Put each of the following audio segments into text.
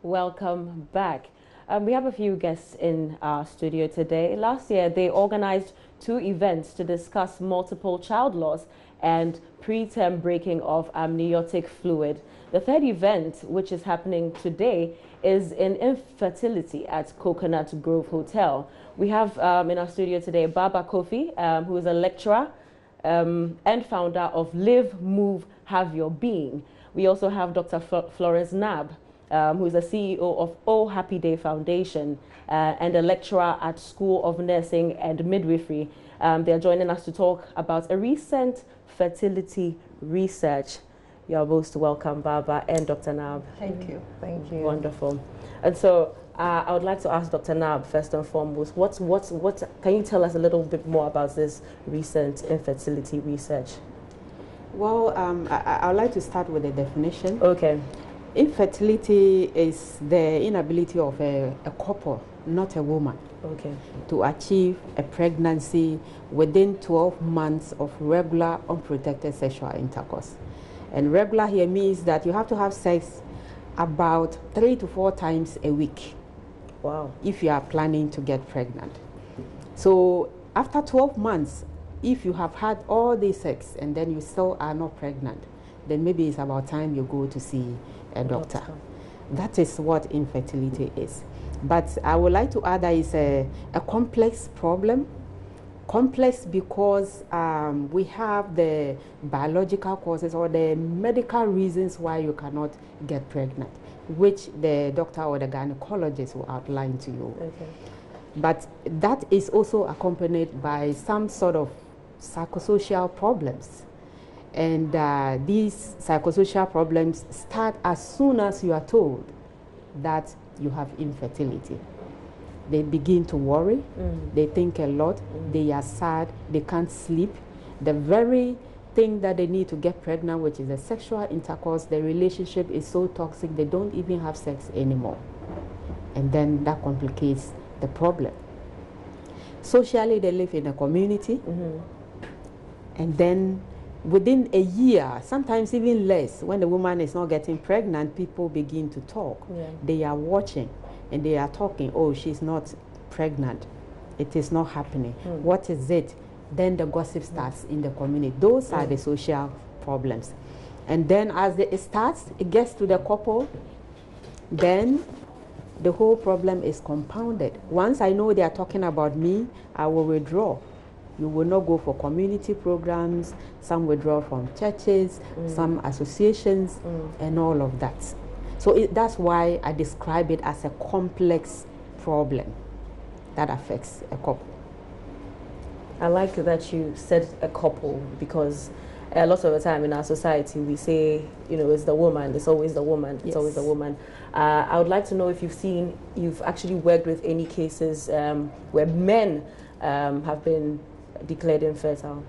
welcome back. We have a few guests in our studio today. Last year, they organized 2 events to discuss multiple child loss and preterm breaking of amniotic fluid. The third event, which is happening today, is in Infertility at Coconut Grove Hotel. We have in our studio today Baba Kofi, who is a lecturer and founder of Live, Move, Have Your Being. We also have Dr. Florence Nab, who is the CEO of Oh Happy Day Foundation and a lecturer at School of Nursing and Midwifery. They are joining us to talk about a recent fertility research. You're most welcome, Baba and Dr. Nab. Thank you. Thank you. Wonderful. And so I would like to ask Dr. Nab first and foremost, can you tell us a little bit more about this recent infertility research? Well, I would like to start with a definition. Okay. Infertility is the inability of a couple, not a woman, okay, to achieve a pregnancy within 12 months of regular, unprotected sexual intercourse. And regular here means that you have to have sex about 3 to 4 times a week. Wow. If you are planning to get pregnant. So after 12 months, if you have had all this sex and then you still are not pregnant, then maybe it's about time you go to see a doctor. That is what infertility is. But I would like to add that it's a complex problem. Complex because we have the biological causes or the medical reasons why you cannot get pregnant, which the doctor or the gynecologist will outline to you. Okay. But that is also accompanied by some sort of psychosocial problems. And these psychosocial problems start as soon as you are told that you have infertility. They begin to worry, they think a lot, they are sad, they can't sleep. The very thing that they need to get pregnant, which is a sexual intercourse, the relationship is so toxic, they don't even have sex anymore. And then that complicates the problem. Socially, they live in a community, and then within a year, sometimes even less, when the woman is not getting pregnant, people begin to talk. Yeah. They are watching and they are talking, oh, she's not pregnant. It is not happening. What is it? Then the gossip starts in the community. Those are the social problems. And then as it starts, it gets to the couple, then the whole problem is compounded. Once I know they are talking about me, I will withdraw. You will not go for community programs, some withdraw from churches, some associations, and all of that. So that's why I describe it as a complex problem that affects a couple. I like that you said a couple, because a lot of the time in our society we say, you know, it's the woman, it's always the woman, it's always the woman. I would like to know if you've actually worked with any cases where men have been declared infertile.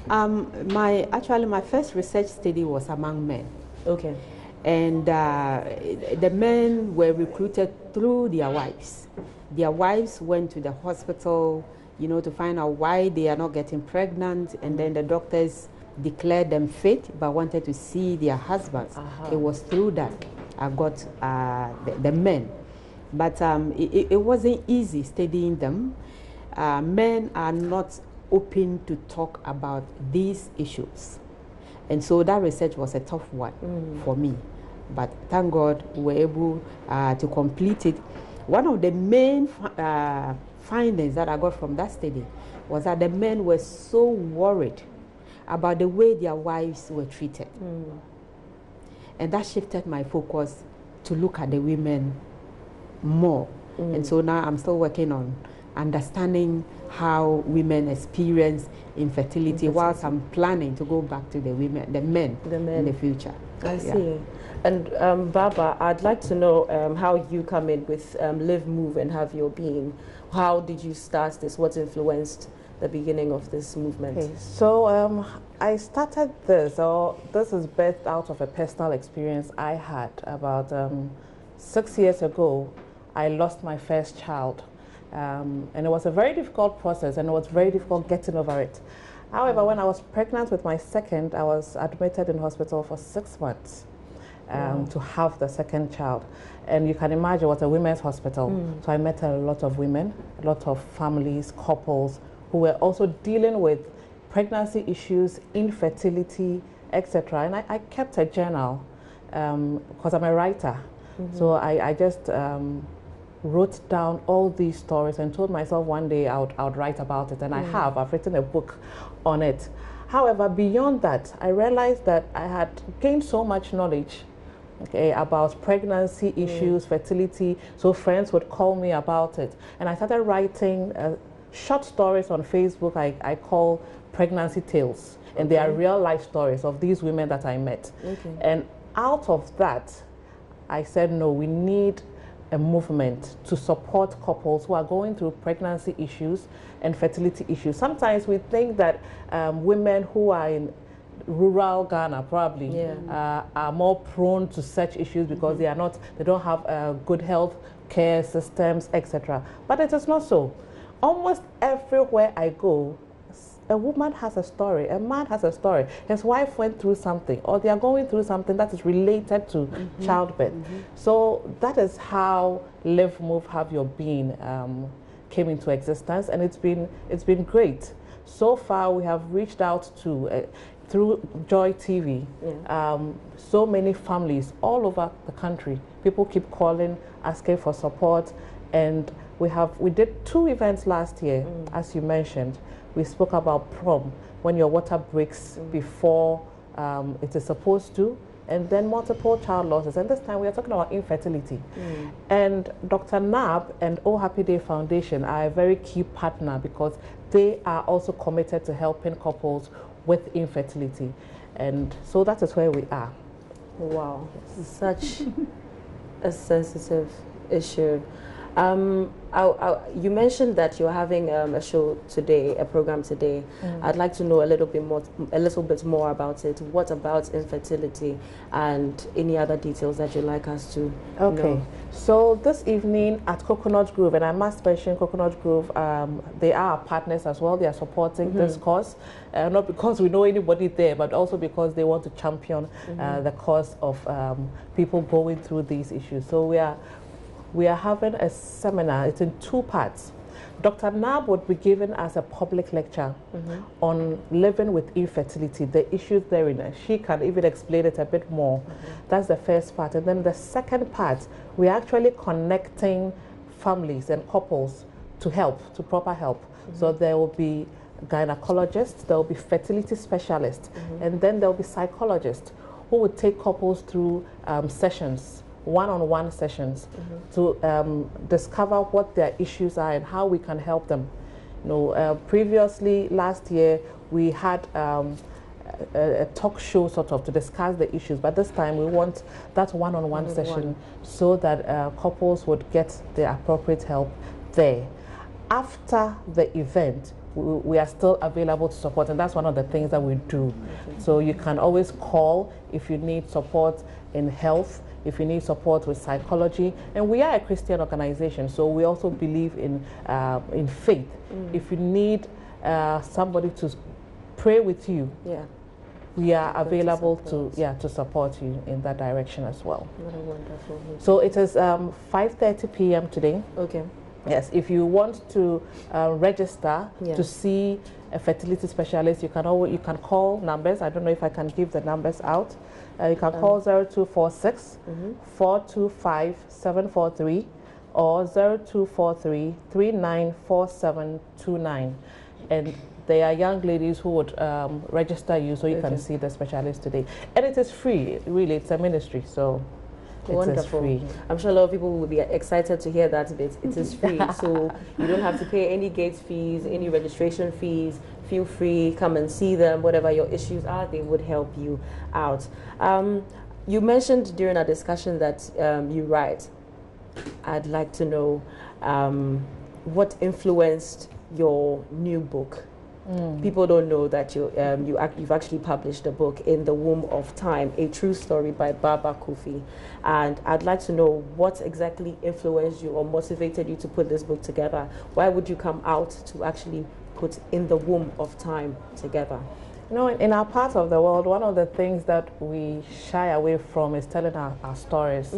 My first research study was among men. Okay. And the men were recruited through their wives. Their wives went to the hospital, you know, to find out why they are not getting pregnant, and then the doctors declared them fit but wanted to see their husbands. It was through that I got the men. But it wasn't easy studying them. Men are not open to talk about these issues. And so that research was a tough one for me. But thank God we were able to complete it. One of the main findings that I got from that study was that the men were so worried about the way their wives were treated. And that shifted my focus to look at the women more. And so now I'm still working on understanding how women experience infertility whilst I'm planning to go back to the men in the future. I see. And Baba, I'd like to know how you come in with Live, Move, and Have Your Being. How did you start this? What influenced the beginning of this movement? Okay, so I started this, this is birthed out of a personal experience I had. About 6 years ago, I lost my first child. And it was a very difficult process, and it was very difficult getting over it. However, when I was pregnant with my second, I was admitted in hospital for 6 months. to have the second child. And you can imagine it was a women's hospital. So I met a lot of women, a lot of families, couples who were also dealing with pregnancy issues, infertility, etc. And I kept a journal because I'm a writer. So I just wrote down all these stories and told myself one day I would write about it. And I've written a book on it. However, beyond that, I realized that I had gained so much knowledge about pregnancy issues, fertility, so friends would call me about it. And I started writing short stories on Facebook I call pregnancy tales. And they are real life stories of these women that I met. And out of that, I said, no, we need a movement to support couples who are going through pregnancy issues and fertility issues. Sometimes we think that women who are in rural Ghana probably are more prone to such issues because they don't have good health care systems, etc. But it is not so. Almost everywhere I go, a woman has a story, a man has a story. His wife went through something, or they are going through something that is related to childbirth. So that is how Live, Move, Have Your Being came into existence, and it's been great. So far, we have reached out to through Joy TV, so many families all over the country. People keep calling, asking for support, and we did 2 events last year, as you mentioned. We spoke about prom, when your water breaks before it is supposed to, and then multiple child losses. And this time we are talking about infertility. And Dr. Nab and Oh Happy Day Foundation are a very key partner because they are also committed to helping couples with infertility. And so that is where we are. Wow, such a sensitive issue. You mentioned that you're having a show today, a program today. I'd like to know a little bit more about it. What about infertility and any other details that you'd like us to know? So this evening at Coconut Grove, and I must mention Coconut Grove, they are our partners as well. They are supporting this cause, not because we know anybody there, but also because they want to champion the cause of people going through these issues. So we are having a seminar. It's in 2 parts. Dr. Nab would be giving us a public lecture on living with infertility, the issues therein. She can even explain it a bit more. That's the first part. And then the second part, we're actually connecting families and couples to help, to proper help. So there will be gynecologists, there will be fertility specialists, and then there will be psychologists who would take couples through sessions, one-on-one sessions to discover what their issues are and how we can help them. Previously, last year, we had a talk show sort of to discuss the issues, but this time we want that one-on-one session so that couples would get the appropriate help there. After the event, we are still available to support, and that's one of the things that we do. So you can always call if you need support in health, if you need support with psychology. And we are a Christian organization, so we also believe in faith. If you need somebody to pray with you, we are available to support you in that direction as well. What a wonderful. So it is 5:30 p.m. today. Okay. Yes, if you want to register to see a fertility specialist, you can call numbers. I don't know if I can give the numbers out. You can call 0246 425 743 or 0243 394729. And there are young ladies who would register you so you can see the specialist today. And it is free, really, it's a ministry, so wonderful. Free. I'm sure a lot of people will be excited to hear that bit. It is free, so you don't have to pay any gate fees, any registration fees. Feel free, come and see them. Whatever your issues are, they would help you out. You mentioned during our discussion that you write. I'd like to know what influenced your new book. People don't know that you've actually published a book, In the Womb of Time, a true story by Baba Kofi. And I'd like to know what exactly influenced you or motivated you to put this book together. Why would you come out to actually put In the Womb of Time together? You know, in our part of the world, one of the things that we shy away from is telling our stories.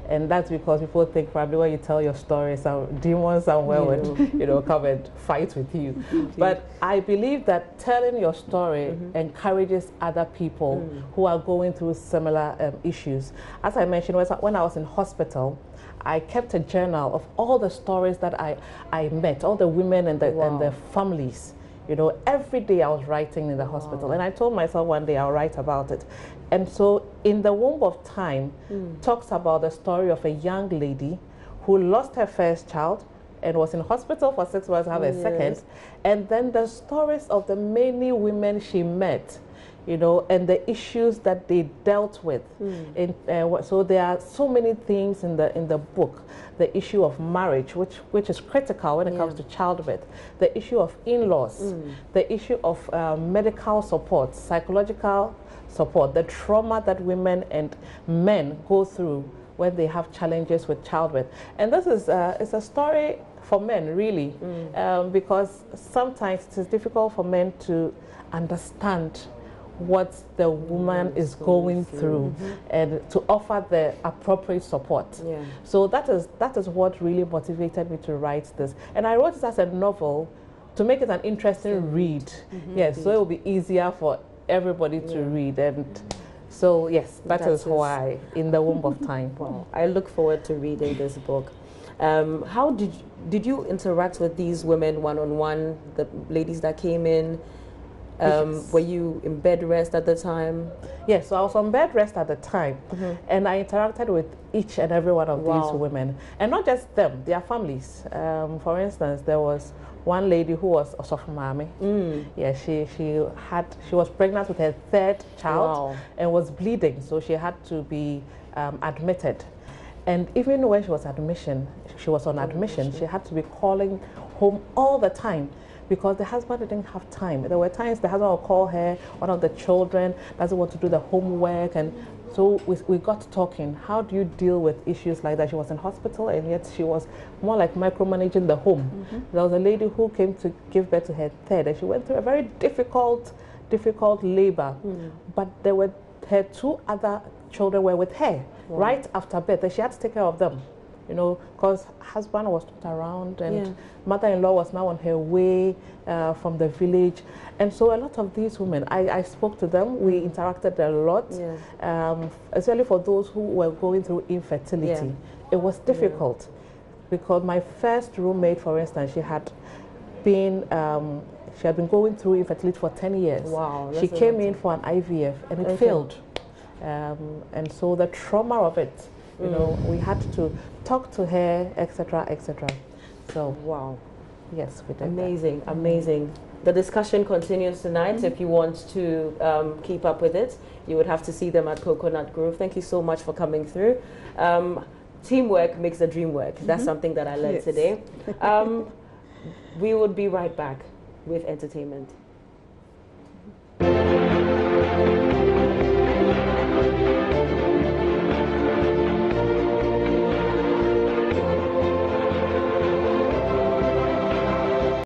And that's because people think probably when you tell your stories, some demon somewhere would, you know, come and fight with you. But I believe that telling your story encourages other people who are going through similar issues. As I mentioned, when I was in hospital, I kept a journal of all the stories that I met, all the women and the families. You know, every day I was writing in the hospital, and I told myself one day I'll write about it. And so In the Womb of Time talks about the story of a young lady who lost her first child and was in hospital for 6 months to have a second, and then the stories of the many women she met, you know, and the issues that they dealt with. So there are so many things in the book. The issue of marriage, which is critical when it comes to childbirth. The issue of in-laws. The issue of medical support, psychological support. The trauma that women and men go through when they have challenges with childbirth. And this is it's a story for men, really, because sometimes it is difficult for men to understand what the woman is going through and to offer the appropriate support. So that is what really motivated me to write this. And I wrote it as a novel to make it an interesting read. Yes, so it will be easier for everybody to read. And so yes, that is why In the Womb of Time. Wow, I look forward to reading this book. How did you interact with these women one-on-one, the ladies that came in? Were you in bed rest at the time? Yes, so I was on bed rest at the time, and I interacted with each and every one of these women, and not just them, their families. For instance, there was one lady who was Osofumami. Yeah, she was pregnant with her third child and was bleeding, so she had to be admitted. And even when she was on admission, she had to be calling home all the time, because the husband didn't have time. There were times the husband would call her, one of the children doesn't want to do the homework, and so we got talking. How do you deal with issues like that? She was in hospital, and yet she was more like micromanaging the home. There was a lady who came to give birth to her third, and she went through a very difficult labor, but her two other children were with her right after birth, and she had to take care of them. You know, because husband was not around, and mother-in-law was now on her way from the village. And so a lot of these women, I spoke to them, we interacted a lot, especially for those who were going through infertility. It was difficult, because my first roommate, for instance, she had been going through infertility for 10 years. Wow. She came in for an IVF, and it failed. And so the trauma of it, you know, we had to talk to her, etc., etc. So, wow. Yes, we did. Amazing, amazing. The discussion continues tonight. If you want to keep up with it, you would have to see them at Coconut Grove. Thank you so much for coming through. Teamwork makes the dream work. That's something that I learned today. We would be right back with entertainment.